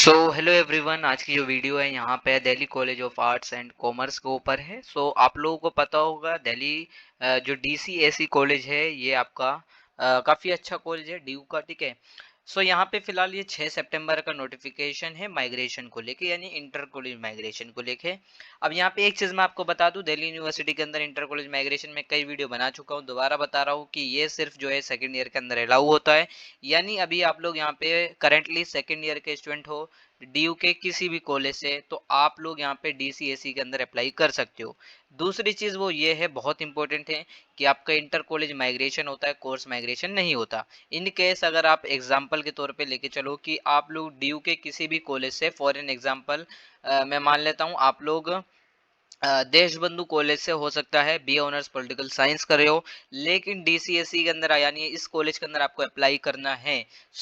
Hello everyone. आज की जो वीडियो है यहाँ पे Delhi college of arts and commerce के ऊपर है। आप लोगों को पता होगा दिल्ली जो डीसीएसी कॉलेज है ये आपका काफ़ी अच्छा कॉलेज है ड्यू का, ठीक है। यहाँ पे फिलहाल ये 6 सितंबर का नोटिफिकेशन है माइग्रेशन को लेके, यानी इंटर कॉलेज माइग्रेशन को लेके। अब यहाँ पे एक चीज़ मैं आपको बता दूं, दिल्ली यूनिवर्सिटी के अंदर इंटर कॉलेज माइग्रेशन में कई वीडियो बना चुका हूँ, दोबारा बता रहा हूँ कि ये सिर्फ जो है सेकेंड ईयर के अंदर अलाउ होता है। यानी अभी आप लोग यहाँ पे करंटली सेकेंड ईयर के स्टूडेंट हो डीयू के किसी भी कॉलेज से, तो आप लोग यहाँ पे डीसीएससी के अंदर अप्लाई कर सकते हो। दूसरी चीज वो ये है, बहुत इंपॉर्टेंट है, कि आपका इंटर कॉलेज माइग्रेशन होता है, कोर्स माइग्रेशन नहीं होता। इन केस अगर आप एग्जाम्पल के तौर पे लेके चलो कि आप लोग डीयू के किसी भी कॉलेज से, फॉर एन एग्जाम्पल मैं मान लेता हूँ आप लोग देशबंधु कॉलेज से हो सकता है बी ऑनर्स पॉलिटिकल साइंस कर रहे हो, लेकिन डीसीएससी के अंदर यानी इस कॉलेज के अंदर आपको अप्लाई करना है।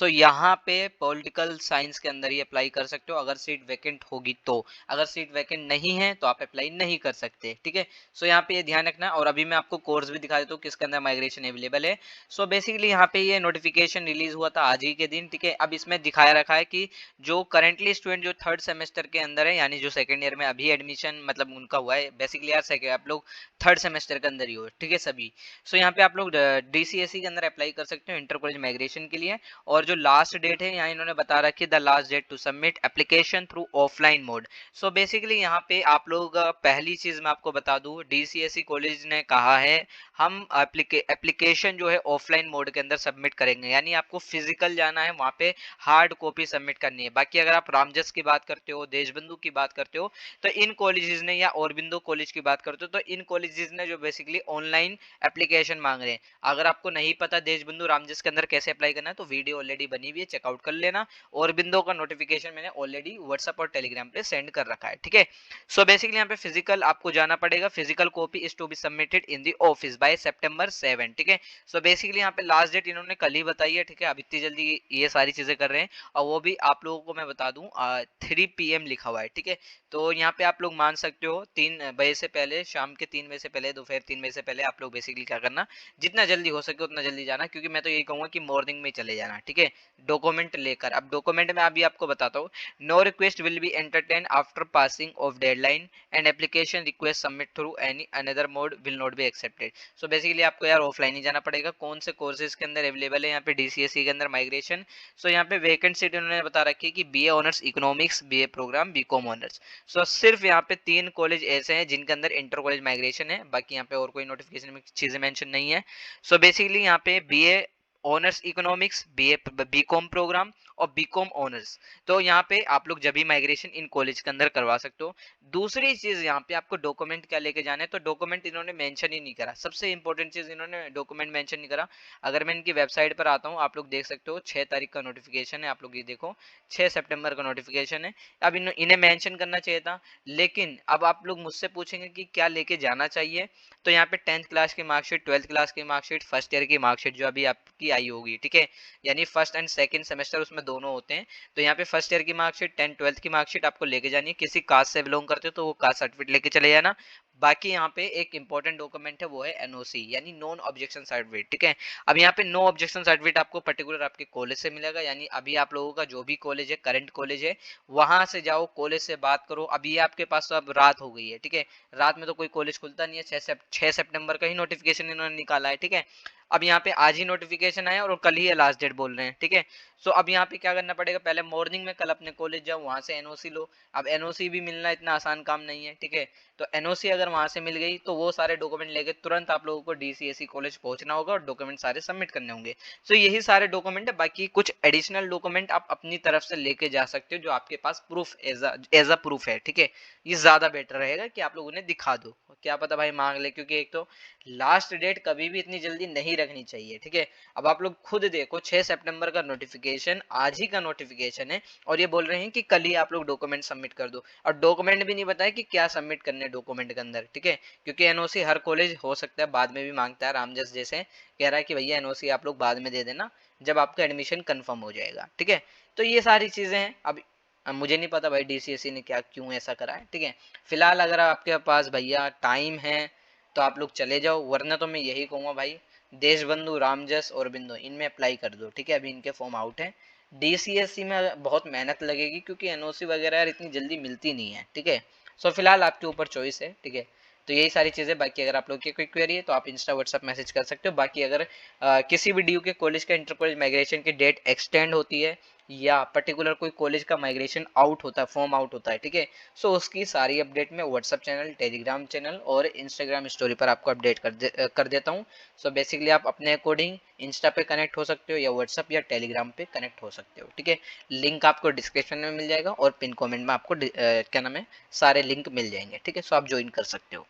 यहाँ पे पॉलिटिकल साइंस के अंदर ही अप्लाई कर सकते हो अगर सीट वैकेंट होगी तो। अगर सीट वैकेंट नहीं है तो आप अप्लाई नहीं कर सकते, ठीक है। यहाँ पे ये ध्यान रखना। और अभी मैं आपको कोर्स भी दिखा देता हूँ किसके अंदर माइग्रेशन अवेलेबल है। बेसिकली यहाँ पे ये नोटिफिकेशन रिलीज हुआ था आज ही के दिन, ठीक है। अब इसमें दिखाया रखा है कि जो करंटली स्टूडेंट जो थर्ड सेमेस्टर के अंदर है, यानी जो सेकंड ईयर में अभी एडमिशन मतलब उनका हुआ है, बेसिकली यार सेकंड आप लोग थर्ड सेमेस्टर के अंदर ही हो, ठीक है सभी। यहाँ पे आप लोग डीसीएससी के अंदर अप्लाई कर सकते हो इंटर कॉलेज माइग्रेशन के लिए। और जो लास्ट डेट है यहाँ इन्होंने बता रखी है, the last date to submit application through offline mode. Basically यहाँ पे आप लोग पहली चीज मैं आपको बता दूं, डीसीएससी कॉलेज ने कहा है हम एप्लीकेशन जो है ऑफलाइन मोड के अंदर सबमिट करेंगे, यानी आपको फिजिकल जाना है वहां पे, हार्ड कॉपी सबमिट करनी है। बाकी अगर आप रामजस की बात करते हो, देशबंधु की बात करते हो, तो इन कॉलेजेस ने, या औरबिंदो कॉलेज की बात करते हो, तो इन कॉलेजेस ने जो बेसिकली ऑनलाइन एप्लीकेशन मांग रहे हैं। अगर आपको नहीं पता देशबंधु रामजस के अंदर कैसे अप्लाई करना है तो वीडियो ऑलरेडी बनी हुई है, चेकआउट कर लेना। औरबिंदो का नोटिफिकेशन मैंने ऑलरेडी व्हाट्सएप और टेलीग्राम पे सेंड कर रखा है, ठीक है। बेसिकली यहाँ पे फिजिकल आपको जाना पड़ेगा, physical copy is to be submitted in the office by सितंबर 7, ठीक है। बेसिकली यहाँ पे लास्ट डेट इन्होंने कल ही बताई है, ठीक है। अब इतनी जल्दी ये सारी चीजें कर रहे हैं, और वो भी आप लोगों को मैं बता दूं 3 PM लिखा हुआ है, ठीक है। यहाँ पे आप लोग मान सकते हो 3 बजे से पहले, शाम के 3 बजे से पहले, दोपहर 3 बजे से पहले आप लोग बेसिकली क्या करना, जितना जल्दी हो सके उतना जल्दी जाना, क्योंकि मैं तो यही कहूंगा कि मॉर्निंग में चले जाना, ठीक है। डॉक्यूमेंट लेकर। अब डॉक्यूमेंट में अभी आपको बताता हूँ, no request will be entertain after passing of deadline and application request submit through any another mode will not be accepted. Basically आपको यार ऑफलाइन ही जाना पड़ेगा। कौन से कोर्सेज के अंदर अवेलेबल है यहाँ पे डीसीएससी के अंदर माइग्रेशन? यहाँ पे वैकेंट सीट उन्होंने बता रखी है कि BA honours economics, BA programme, BCom honours. सिर्फ यहाँ पे 3 कॉलेज ऐसे हैं जिनके अंदर इंटर कॉलेज माइग्रेशन है, बाकी यहाँ पे और कोई नोटिफिकेशन में चीजें मेंशन नहीं है। बेसिकली यहाँ पे BA honours economics, BA BCom programme और बीकॉम ऑनर्स, तो यहाँ पे आप लोग जब भी माइग्रेशन इन कॉलेज के अंदर करवा सकते हो। दूसरी चीज यहाँ पे आपको डॉक्यूमेंट क्या लेके जाना है, तो डॉक्यूमेंट इन्होंने मेंशन ही नहीं करा। सबसे इंपॉर्टेंट चीज, इन्होंने डॉक्यूमेंट मेंशन नहीं करा। अगर मैं इनकी वेबसाइट पर आता हूँ, आप लोग देख सकते हो 6 तारीख का नोटिफिकेशन है, आप लोग ये देखो 6 सितंबर का नोटिफिकेशन है। अब इन्हें मेंशन करना चाहिए था, लेकिन अब आप लोग मुझसे पूछेंगे कि क्या लेके जाना चाहिए, तो यहाँ पे 10th क्लास की मार्कशीट, 12th क्लास की मार्कशीट, फर्स्ट ईयर की मार्कशीट जो अभी आपकी आई होगी, ठीक है। यानी फर्स्ट एंड सेकंड सेमेस्टर उसमें दोनों होते हैं। यहाँ पे फर्स्ट ईयर की मार्कशीट, 10th 12th की मार्कशीट आपको लेके जानी है। किसी कास्ट से बिलोंग करते हो तो वो कास्ट सर्टिफिकेट लेके चले जाना। बाकी यहाँ पे एक इंपॉर्टेंट डॉक्यूमेंट है, वो है एनओसी, यानी नॉन ऑब्जेक्शन सर्टिफिकेट, ठीक है। अब यहाँ पे नो ऑब्जेक्शन सर्टिफिकेट आपको पर्टिकुलर आपके कॉलेज से मिलेगा, यानी अभी आप लोगों का जो भी कॉलेज है, करंट कॉलेज है, वहां से जाओ, कॉलेज से बात करो। अभी आपके पास तो अब रात हो गई है, ठीक है। रात में तो कोई कॉलेज खुलता नहीं है। 6 सितंबर का ही नोटिफिकेशन इन्होंने निकाला है, ठीक है। अब यहाँ पे आज ही नोटिफिकेशन आया और कल ही है लास्ट डेट बोल रहे हैं, ठीक है। अब यहाँ पे क्या करना पड़ेगा, पहले मॉर्निंग में कल अपने कॉलेज जाओ, वहां से एनओसी लो। अब एनओसी भी मिलना इतना आसान काम नहीं है, ठीक है। तो एनओसी अगर वहां से मिल गई तो वो सारे डॉक्यूमेंट लेके तुरंत आप लोगों को डीसीएससी कॉलेज पहुंचना होगा और डॉक्यूमेंट सारे सबमिट करने होंगे। यही सारे डॉक्यूमेंट है। बाकी कुछ एडिशनल डॉक्यूमेंट आप अपनी तरफ से लेके जा सकते हो, जो आपके पास प्रूफ एज अ प्रूफ है, ठीक है। ये ज्यादा बेटर रहेगा कि आप लोग उन्हें दिखा दो, क्या पता भाई मांग ले, क्योंकि एक तो लास्ट डेट कभी भी इतनी जल्दी नहीं रखनी चाहिए, ठीक है। अब आप लोग खुद देखो, 6 सितंबर का नोटिफिकेशन, आज ही का नोटिफिकेशन है, और ये बोल रहे हैं कि कल ही आप लोग डॉक्यूमेंट सबमिट कर दो। और डॉक्यूमेंट भी नहीं बताया कि क्या सबमिट करने डॉक्यूमेंट के अंदर, ठीक है। क्योंकि एनओसी हर कॉलेज हो सकता है बाद में भी मांगता है। रामजस जैसे कह रहा है कि भैया एनओसी आप लोग बाद में दे देना जब आपका एडमिशन कंफर्म हो जाएगा, ठीक है। ये सारी चीजें हैं। अब मुझे नहीं पता भाई डीसीएससी ने क्या क्यों ऐसा करा है, ठीक है। फिलहाल अगर आपके पास भैया टाइम है तो आप लोग चले जाओ, वरना तो मैं यही कहूंगा भाई, देशबंधु, रामजस और बिंदु, इनमें अप्लाई कर दो, ठीक है। अभी इनके फॉर्म आउट है, DCSC में बहुत मेहनत लगेगी, क्योंकि एनओसी वगैरह यार इतनी जल्दी मिलती नहीं है, ठीक है। सो फिलहाल आपके ऊपर चॉइस है, ठीक है। तो यही सारी चीज़ें, बाकी अगर आप लोग की कोई क्वेरी है तो आप इंस्टा व्हाट्सअप मैसेज कर सकते हो। बाकी अगर किसी भी डी के कॉलेज का इंटर कॉलेज माइग्रेशन की डेट एक्सटेंड होती है, या पर्टिकुलर कोई कॉलेज का माइग्रेशन आउट होता है, फॉर्म आउट होता है, ठीक है, सो उसकी सारी अपडेट मैं व्हाट्सअप चैनल, टेलीग्राम चैनल और इंस्टाग्राम स्टोरी पर आपको अपडेट कर देता हूँ। सो बेसिकली आप अपने अकॉर्डिंग इंस्टा पे कनेक्ट हो सकते हो, या व्हाट्सअप या टेलीग्राम पे कनेक्ट हो सकते हो, ठीक है। लिंक आपको डिस्क्रिप्शन में मिल जाएगा, और पिन कमेंट में आपको क्या नाम है, सारे लिंक मिल जाएंगे, ठीक है। सो आप ज्वाइन कर सकते हो।